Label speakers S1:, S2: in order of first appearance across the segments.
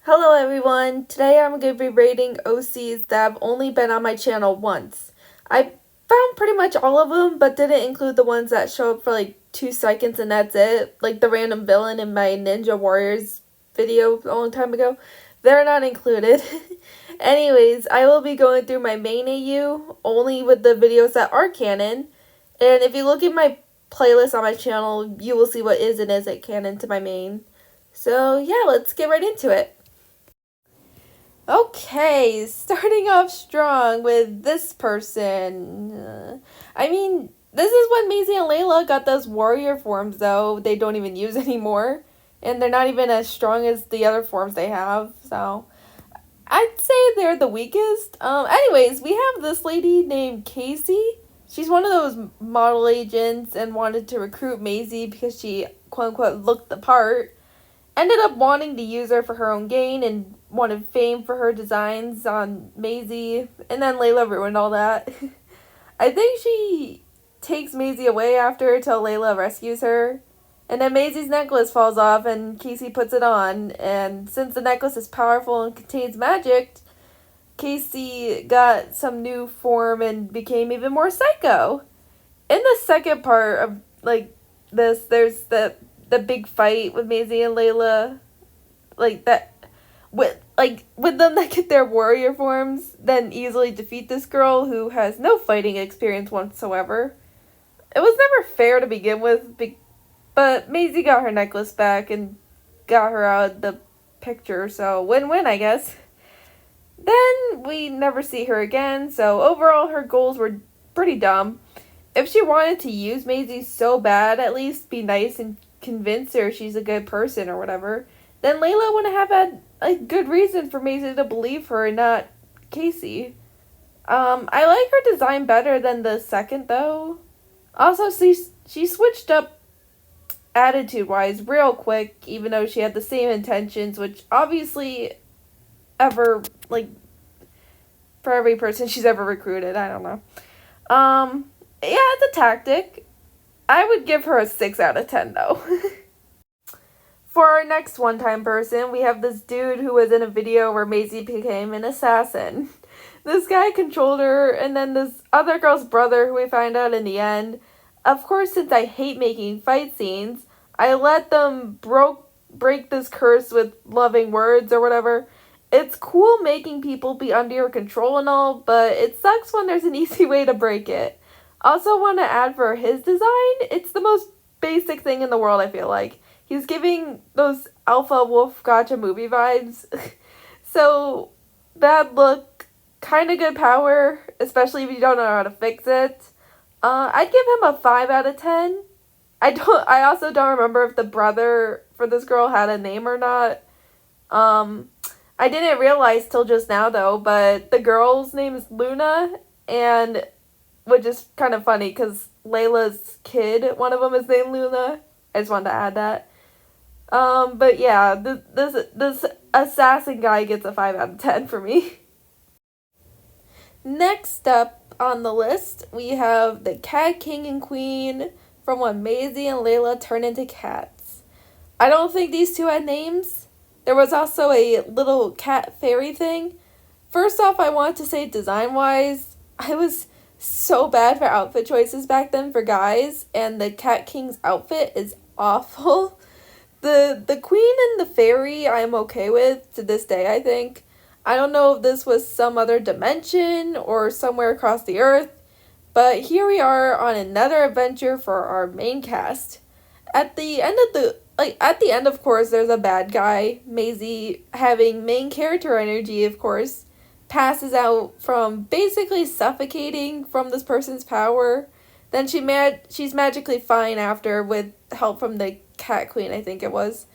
S1: Hello everyone, today I'm going to be rating OCs that have only been on my channel once. I found pretty much all of them, but didn't include the ones that show up for like 2 seconds and that's it, like the random villain in my Ninja Warriors video a long time ago. They're not included. Anyways, I will be going through my main AU only with the videos that are canon, and if you look at my playlist on my channel, you will see what is and isn't canon to my main. So yeah, let's get right into it. Okay, starting off strong with this person. This is when Maisie and Layla got those warrior forms, though they don't even use anymore. And they're not even as strong as the other forms they have, so I'd say they're the weakest. Anyways, we have this lady named Casey. She's one of those model agents and wanted to recruit Maisie because she, quote unquote, looked the part. Ended up wanting to use her for her own gain and wanted fame for her designs on Maisie, and then Layla ruined all that. I think she takes Maisie away after till Layla rescues her, and then Maisie's necklace falls off and Casey puts it on, and since the necklace is powerful and contains magic, Casey got some new form and became even more psycho. In the second part of there's the big fight with Maisie and Layla, like that with them that get their warrior forms, then easily defeat this girl who has no fighting experience whatsoever. It was never fair to begin with, but Maisie got her necklace back and got her out of the picture, so win-win, I guess. Then we never see her again, so overall her goals were pretty dumb. If she wanted to use Maisie so bad, at least be nice and convince her she's a good person or whatever. Then Layla wouldn't have had a good reason for Maisie to believe her and not Casey. I like her design better than the second though. Also, she switched up attitude-wise real quick, even though she had the same intentions, which obviously ever, for every person she's ever recruited, I don't know. Yeah, it's a tactic. I would give her a 6 out of 10 though. For our next one-time person, we have this dude who was in a video where Maisie became an assassin. This guy controlled her, and then this other girl's brother, who we find out in the end. Of course, since I hate making fight scenes, I let them break this curse with loving words or whatever. It's cool making people be under your control and all, but it sucks when there's an easy way to break it. Also want to add for his design, it's the most basic thing in the world, I feel like. He's giving those Alpha Wolf Gotcha movie vibes. So, bad look, kind of good power, especially if you don't know how to fix it. I'd give him a 5 out of 10. I also don't remember if the brother for this girl had a name or not. I didn't realize till just now though, but the girl's name is Luna, and which is kind of funny because Layla's kid, one of them is named Luna. I just wanted to add that. But yeah, this assassin guy gets a 5 out of 10 for me. Next up on the list, we have the Cat King and Queen from when Maisie and Layla turned into cats. I don't think these two had names. There was also a little cat fairy thing. First off, I want to say design-wise, I was so bad for outfit choices back then for guys, and the Cat King's outfit is awful. The queen and the fairy I'm okay with to this day, I think. I don't know if this was some other dimension or somewhere across the earth, but here we are on another adventure for our main cast. At the end of course, there's a bad guy. Maisie, having main character energy, of course, passes out from basically suffocating from this person's power. Then she's magically fine after with help from the Cat Queen, I think it was.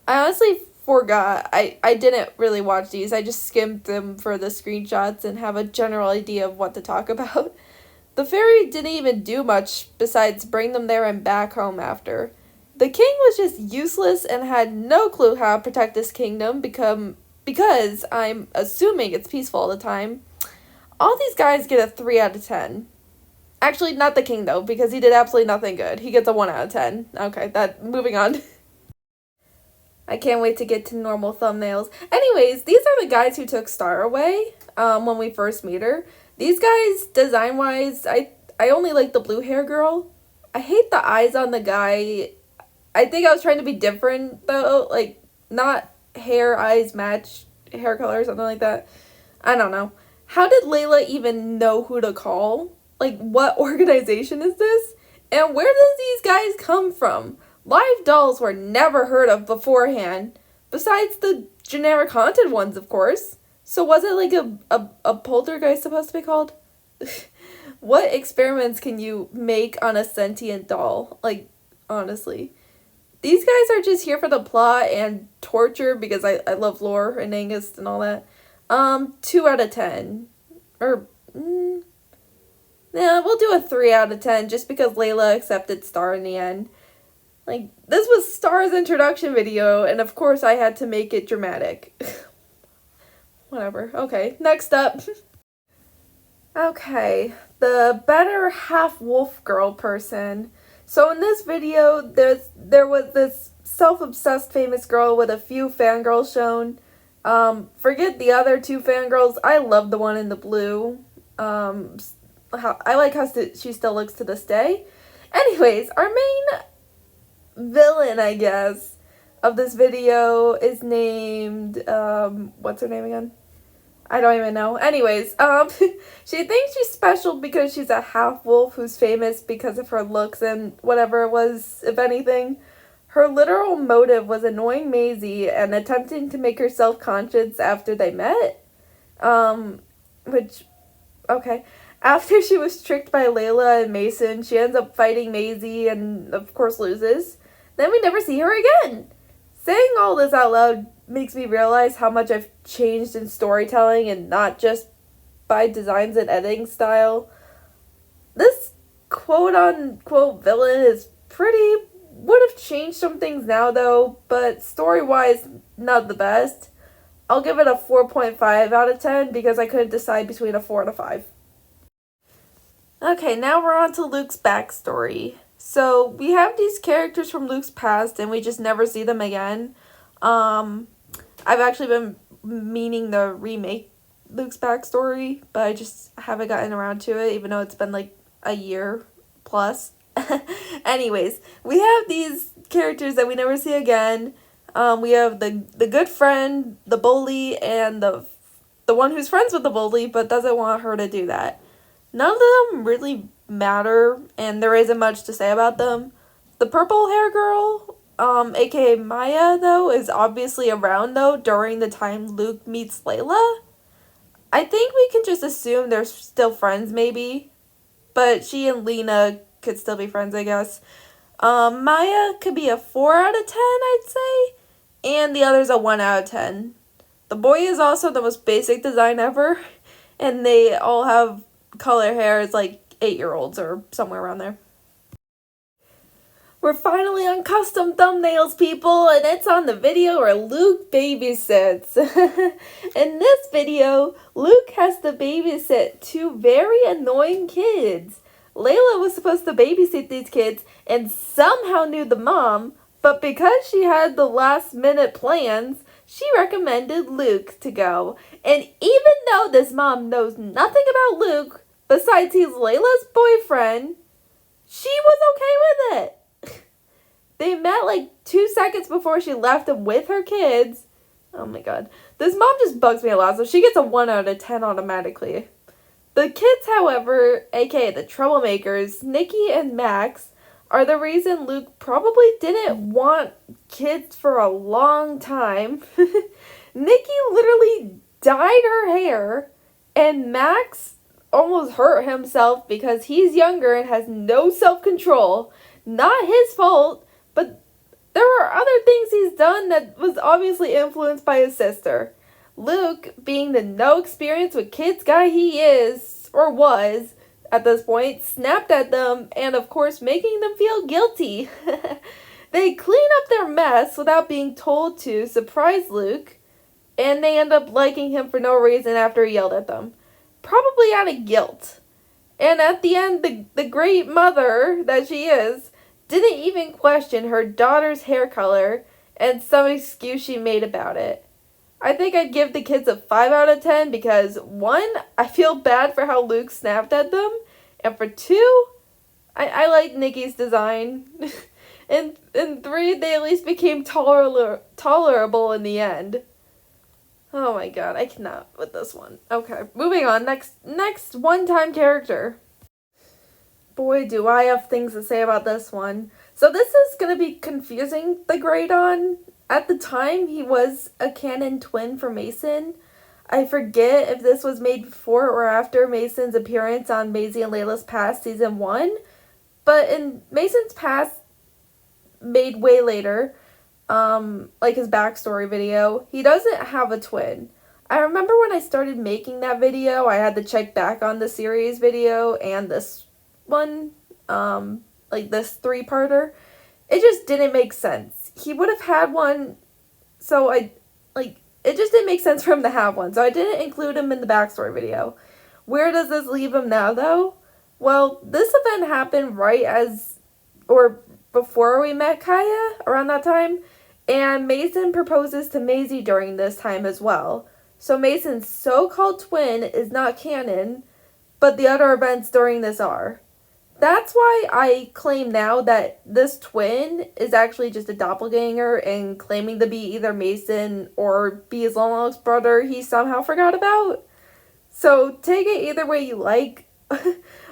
S1: I honestly forgot. I didn't really watch these. I just skimmed them for the screenshots and have a general idea of what to talk about. The fairy didn't even do much besides bring them there and back home after. The king was just useless and had no clue how to protect his kingdom because I'm assuming it's peaceful all the time. All these guys get a 3 out of 10. Actually, not the king, though, because he did absolutely nothing good. He gets a 1 out of 10. Okay, moving on. I can't wait to get to normal thumbnails. Anyways, these are the guys who took Star away when we first meet her. These guys, design-wise, I only like the blue hair girl. I hate the eyes on the guy. I think I was trying to be different, though. Like, not hair, eyes match, hair color or something like that. I don't know. How did Layla even know who to call? Like, what organization is this? And where does these guys come from? Live dolls were never heard of beforehand, besides the generic haunted ones, of course. So was it like a poltergeist supposed to be called? What experiments can you make on a sentient doll? Like, honestly. These guys are just here for the plot and torture because I love lore and Angus and all that. 2 out of 10. Or, yeah, we'll do a 3 out of 10 just because Layla accepted Star in the end. Like, this was Star's introduction video, and of course I had to make it dramatic. Whatever. Okay, next up. Okay, the better half-wolf girl person. So in this video, there was this self-obsessed famous girl with a few fangirls shown. Forget the other 2 fangirls. I love the one in the blue. I like how she still looks to this day. Anyways, our main villain, I guess, of this video is named, what's her name again? I don't even know. Anyways, she thinks she's special because she's a half-wolf who's famous because of her looks and whatever it was, if anything. Her literal motive was annoying Maisie and attempting to make her self-conscious after they met. Okay. After she was tricked by Layla and Mason, she ends up fighting Maisie and, of course, loses. Then we never see her again. Saying all this out loud makes me realize how much I've changed in storytelling and not just by designs and editing style. This quote-unquote villain is would have changed some things now though, but story-wise, not the best. I'll give it a 4.5 out of 10 because I couldn't decide between a 4 and a 5. Okay, now we're on to Luke's backstory. So, we have these characters from Luke's past and we just never see them again. I've actually been meaning to remake Luke's backstory, but I just haven't gotten around to it, even though it's been like a year plus. Anyways, we have these characters that we never see again. We have the good friend, the bully, and the one who's friends with the bully but doesn't want her to do that. None of them really matter, and there isn't much to say about them. The purple hair girl, aka Maya, though, is obviously around, though, during the time Luke meets Layla. I think we can just assume they're still friends, maybe. But she and Lena could still be friends, I guess. Maya could be a 4 out of 10, I'd say. And the other's a 1 out of 10. The boy is also the most basic design ever. And they all have color hair. It's like 8-year-olds or somewhere around there. We're finally on custom thumbnails, people, and it's on the video where Luke babysits. In this video, Luke has to babysit 2 very annoying kids. Layla was supposed to babysit these kids and somehow knew the mom, but because she had the last-minute plans, she recommended Luke to go. And even though this mom knows nothing about Luke, besides he's Layla's boyfriend, she was okay with it. They met like 2 seconds before she left him with her kids. Oh my god. This mom just bugs me a lot, so she gets a 1 out of 10 automatically. The kids, however, aka the troublemakers, Nikki and Max, are the reason Luke probably didn't want kids for a long time. Nikki literally dyed her hair, and Max almost hurt himself because he's younger and has no self-control. Not his fault. But there were other things he's done that was obviously influenced by his sister. Luke, being the no experience with kids guy he is, or was, at this point, snapped at them and, of course, making them feel guilty. They clean up their mess without being told to surprise Luke, and they end up liking him for no reason after he yelled at them. Probably out of guilt. And at the end, the great mother that she is, didn't even question her daughter's hair color and some excuse she made about it. I think I'd give the kids a 5 out of 10 because 1, I feel bad for how Luke snapped at them, and for 2, I like Nikki's design. and 3, they at least became tolerable in the end. Oh my god, I cannot with this one. Okay, moving on. Next one-time character. Boy, do I have things to say about this one. So this is going to be confusing the grade on. At the time, he was a canon twin for Mason. I forget if this was made before or after Mason's appearance on Maisie and Layla's Past Season 1. But in Mason's Past, made way later, like his backstory video, he doesn't have a twin. I remember when I started making that video, I had to check back on the series video and this one, like this 3-parter. It just didn't make sense. He would have had one, so it just didn't make sense for him to have one, so I didn't include him in the backstory video. Where does this leave him now, though? Well, this event happened right as, or before we met Kaya, around that time, and Mason proposes to Maisie during this time as well. So Mason's so-called twin is not canon, but the other events during this are. That's why I claim now that this twin is actually just a doppelganger and claiming to be either Mason or be his long-lost brother he somehow forgot about. So take it either way you like.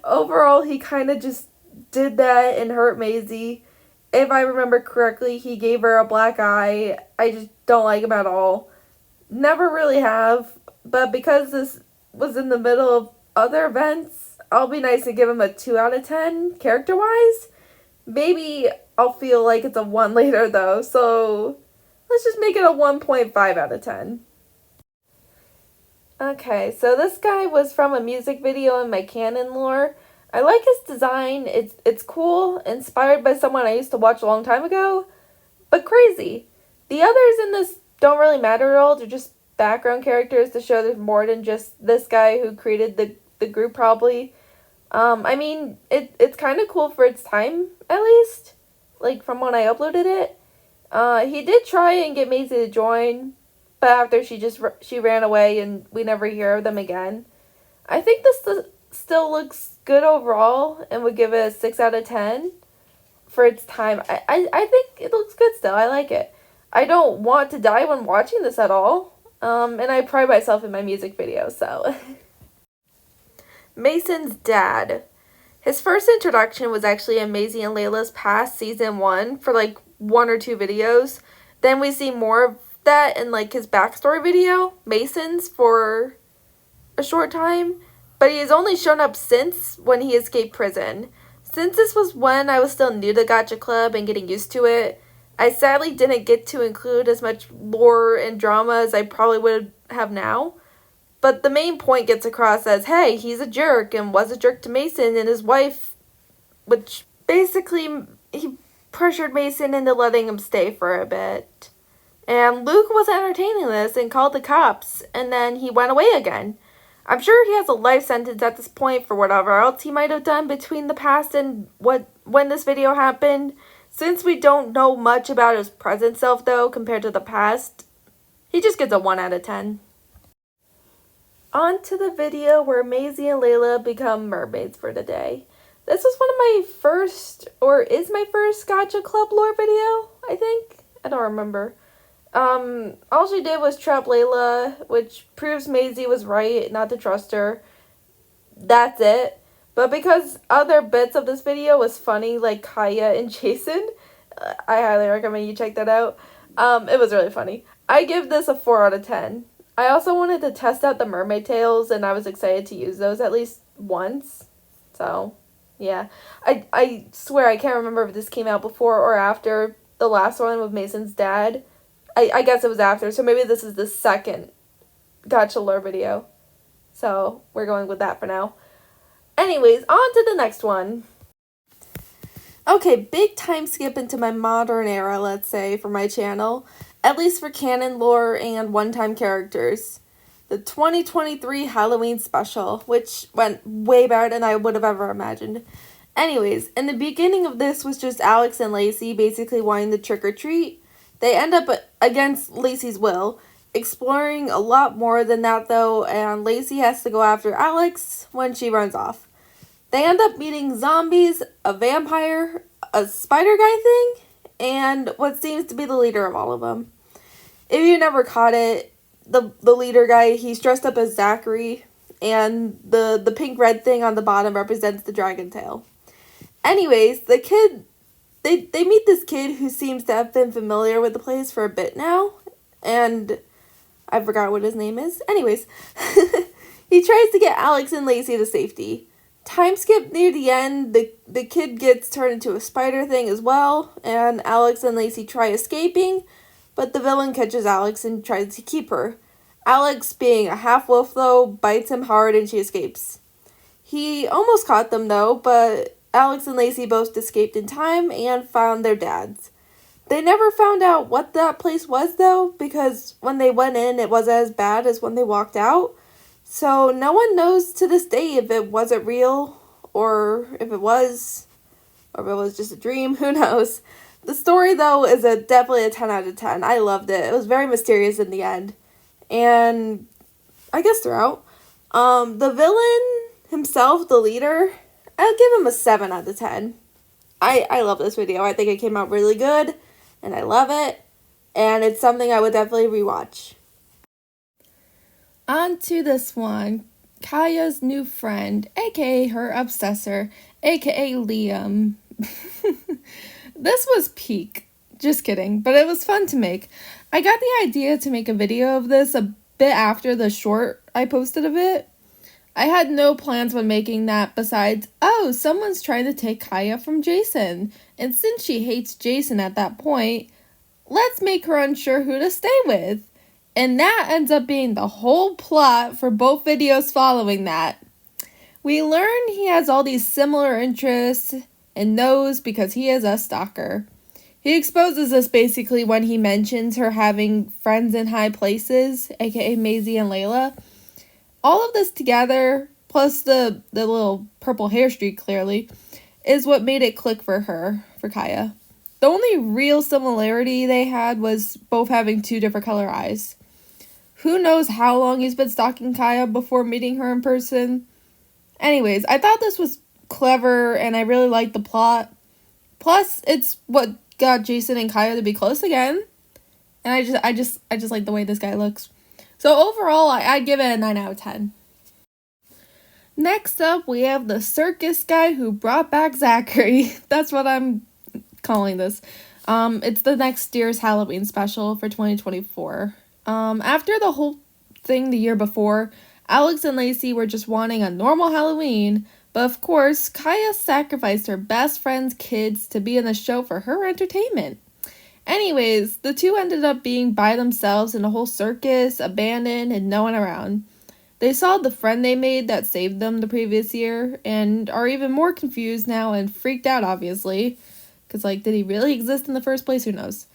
S1: Overall, he kind of just did that and hurt Maisie. If I remember correctly, he gave her a black eye. I just don't like him at all. Never really have, but because this was in the middle of other events, I'll be nice and give him a 2 out of 10, character-wise. Maybe I'll feel like it's a 1 later, though, so let's just make it a 1.5 out of 10. Okay, so this guy was from a music video in my canon lore. I like his design. It's cool, inspired by someone I used to watch a long time ago, but crazy. The others in this don't really matter at all. They're just background characters to show there's more than just this guy who created the group, probably. I mean, it's kind of cool for its time, at least. Like, from when I uploaded it. He did try and get Maisie to join, but after she ran away and we never hear of them again. I think this still looks good overall and would give it a 6 out of 10 for its time. I think it looks good still. I like it. I don't want to die when watching this at all. And I pride myself in my music videos, so. Mason's dad. His first introduction was actually in Maisie and Layla's Past Season 1 for like 1 or 2 videos. Then we see more of that in like his backstory video, Mason's, for a short time. But he has only shown up since when he escaped prison. Since this was when I was still new to Gacha Club and getting used to it, I sadly didn't get to include as much lore and drama as I probably would have now. But the main point gets across as, hey, he's a jerk and was a jerk to Mason and his wife, which basically he pressured Mason into letting him stay for a bit. And Luke was entertaining this and called the cops, and then he went away again. I'm sure he has a life sentence at this point for whatever else he might have done between the past and when this video happened. Since we don't know much about his present self, though, compared to the past, he just gets a 1 out of 10. On to the video where Maisie and Layla become mermaids for the day. This was one of my first, or is my first Gacha Club lore video, I think? I don't remember. All she did was trap Layla, which proves Maisie was right not to trust her. That's it. But because other bits of this video was funny, like Kaya and Jason, I highly recommend you check that out. It was really funny. I give this a 4 out of 10. I also wanted to test out the mermaid tails, and I was excited to use those at least once. So, yeah. I swear I can't remember if this came out before or after the last one with Mason's dad. I guess it was after, so maybe this is the second Gacha lore video. So, we're going with that for now. Anyways, on to the next one. Okay, big time skip into my modern era, let's say, for my channel. At least for canon lore and one-time characters. The 2023 Halloween special, which went way better than I would have ever imagined. Anyways, in the beginning of this was just Alex and Lacey basically wanting to trick or treat. They end up against Lacey's will, exploring a lot more than that though, and Lacey has to go after Alex when she runs off. They end up meeting zombies, a vampire, a spider guy thing, and what seems to be the leader of all of them. If you never caught it, the leader guy, he's dressed up as Zachary, and the pink red thing on the bottom represents the dragon tail. Anyways, the kid, they meet this kid who seems to have been familiar with the place for a bit now, and I forgot what his name is. Anyways, he tries to get Alex and Lacey to safety. Time skip near the end, the kid gets turned into a spider thing as well, and Alex and Lacey try escaping, but the villain catches Alex and tries to keep her. Alex, being a half-wolf though, bites him hard and she escapes. He almost caught them though, but Alex and Lacey both escaped in time and found their dads. They never found out what that place was though, because when they went in it wasn't as bad as when they walked out. So no one knows to this day if it wasn't real, or if it was just a dream, who knows. The story though is definitely a 10 out of 10. I loved it. It was very mysterious in the end. And I guess throughout. The villain himself, the leader, I'll give him a 7 out of 10. I love this video. I think it came out really good, and I love it. And it's something I would definitely rewatch. On to this one. Kaya's new friend, aka her obsessor, aka Liam. This was peak. Just kidding, but it was fun to make. I got the idea to make a video of this a bit after the short I posted of it. I had no plans when making that besides, oh, someone's trying to take Kaya from Jason. And since she hates Jason at that point, let's make her unsure who to stay with. And that ends up being the whole plot for both videos following that. We learn he has all these similar interests and knows because he is a stalker. He exposes us basically when he mentions her having friends in high places, aka Maisie and Layla. All of this together, plus the little purple hair streak clearly, is what made it click for her, for Kaya. The only real similarity they had was both having 2 different color eyes. Who knows how long he's been stalking Kaya before meeting her in person. Anyways, I thought this was clever and I really liked the plot. Plus, it's what got Jason and Kaya to be close again. And I just like the way this guy looks. So overall, I'd give it a 9 out of 10. Next up, we have the circus guy who brought back Zachary. That's what I'm calling this. It's the next year's Halloween special for 2024. After the whole thing the year before, Alex and Lacey were just wanting a normal Halloween, but of course, Kaya sacrificed her best friend's kids to be in the show for her entertainment. Anyways, the two ended up being by themselves in a whole circus, abandoned, and no one around. They saw the friend they made that saved them the previous year, and are even more confused now and freaked out, obviously. Because, did he really exist in the first place? Who knows?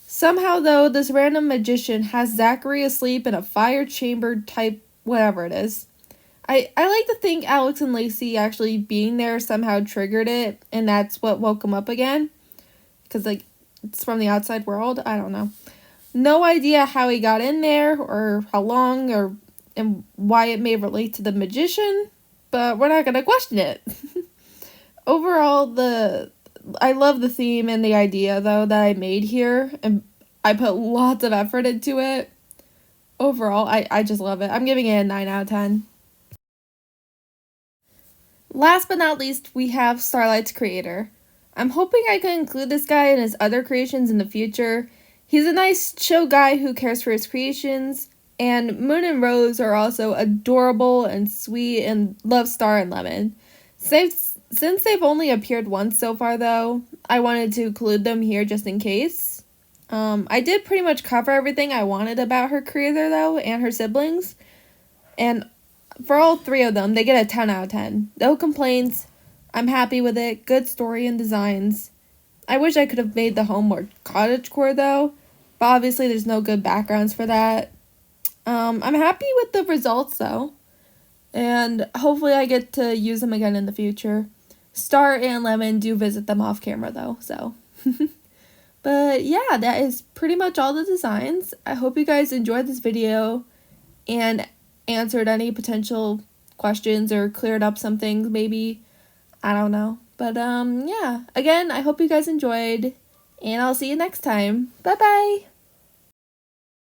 S1: Somehow, though, this random magician has Zachary asleep in a fire chamber type whatever it is. I like to think Alex and Lacey actually being there somehow triggered it, and that's what woke him up again. Because, it's from the outside world. I don't know. No idea how he got in there, or how long, and why it may relate to the magician, but we're not going to question it. Overall, I love the theme and the idea, though, that I made here, and I put lots of effort into it. Overall, I just love it. I'm giving it a 9 out of 10. Last but not least, we have Starlight's creator. I'm hoping I can include this guy in his other creations in the future. He's a nice, chill guy who cares for his creations, and Moon and Rose are also adorable and sweet and love Star and Lemon. Since they've only appeared once so far, though, I wanted to include them here just in case. I did pretty much cover everything I wanted about her creator, though, and her siblings. And for all 3 of them, they get a 10 out of 10. No complaints. I'm happy with it. Good story and designs. I wish I could have made the home more cottagecore, though. But obviously, there's no good backgrounds for that. I'm happy with the results, though. And hopefully I get to use them again in the future. Star and Lemon do visit them off camera, though, so. But But yeah, that is pretty much all the designs. I hope you guys enjoyed this video and answered any potential questions or cleared up some things maybe. I don't know. But yeah, again, I hope you guys enjoyed, and I'll see you next time. Bye bye.